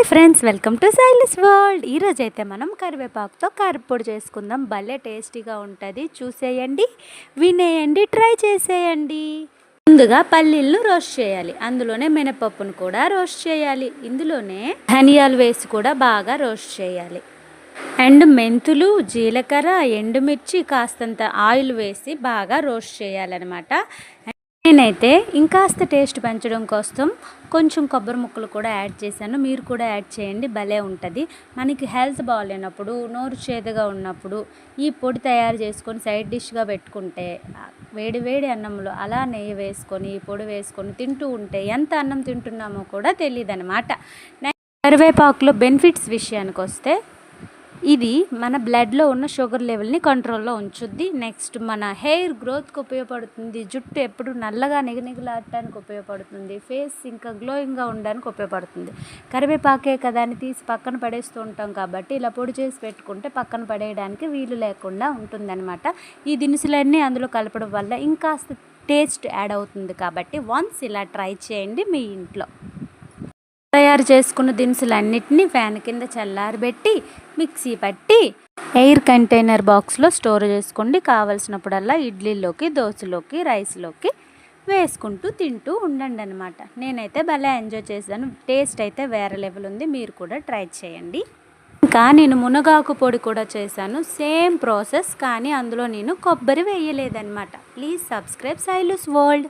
Hi friends, welcome to Sailis world. ఈరోజైతే మనం కరివేపాకుతో కారపొడి చేసుకుందాం. భలే టేస్టీగా ఉంటుంది. చూసేయండి, వినేయండి, ట్రై చేసేయండి. ముందుగా పల్లీలను రోస్ట్ చేయాలి. అందులోనే మినపప్పును కూడా రోస్ట్ చేయాలి. ఇందులోనే ధనియాలు వేసి కూడా బాగా రోస్ట్ చేయాలి. అండ్ మెంతులు, జీలకర్ర, ఎండుమిర్చి, కాస్తంత ఆయిల్ వేసి బాగా రోస్ట్ చేయాలన్నమాట. నేనైతే ఇంకాస్త టేస్ట్ పెంచడం కోసం కొంచెం కొబ్బరి ముక్కలు కూడా యాడ్ చేశాను. మీరు కూడా యాడ్ చేయండి, భలే ఉంటుంది. మనకి హెల్త్ బాగాలేనప్పుడు, నోరు చేదుగా ఉన్నప్పుడు ఈ పొడి తయారు చేసుకొని సైడ్ డిష్గా పెట్టుకుంటే, వేడి వేడి అన్నంలో అలా నెయ్యి వేసుకొని ఈ పొడి వేసుకొని తింటూ ఉంటే ఎంత అన్నం తింటున్నామో కూడా తెలియదు అనమాట. కరివేపాకులో బెనిఫిట్స్ విషయానికి వస్తే, ఇది మన బ్లడ్లో ఉన్న షుగర్ లెవెల్ని కంట్రోల్లో ఉంచుద్ది. నెక్స్ట్ మన హెయిర్ గ్రోత్కి ఉపయోగపడుతుంది. జుట్టు ఎప్పుడు నల్లగా నిగనిగలాడటానికి ఉపయోగపడుతుంది. ఫేస్ ఇంకా గ్లోయింగ్గా ఉండడానికి ఉపయోగపడుతుంది. కరివేపాకే కదా అని తీసి పక్కన పడేస్తూ ఉంటాం కాబట్టి ఇలా పొడి చేసి పెట్టుకుంటే పక్కన పడేయడానికి వీలు లేకుండా ఉంటుందన్నమాట. ఈ దినుసులన్నీ అందులో కలపడం వల్ల ఇంకాస్త టేస్ట్ యాడ్ అవుతుంది. కాబట్టి వన్స్ ఇలా ట్రై చేయండి మీ ఇంట్లో. తయారు చేసుకున్న దినుసులన్నిటినీ ఫ్యాన్ కింద చల్లారబెట్టి మిక్సీ పట్టి ఎయిర్ కంటైనర్ బాక్స్లో స్టోర్ చేసుకోండి. కావలసినప్పుడల్లా ఇడ్లీలోకి, దోశలోకి, రైస్లోకి వేసుకుంటూ తింటూ ఉండండి అనమాట. నేనైతే భలే ఎంజాయ్ చేశాను. టేస్ట్ అయితే వేరే లెవెల్ ఉంది. మీరు కూడా ట్రై చేయండి. ఇంకా నేను మునగాకు పొడి కూడా చేశాను. సేమ్ ప్రాసెస్, కానీ అందులో నేను కొబ్బరి వేయలేదన్నమాట. Please subscribe Sailis world.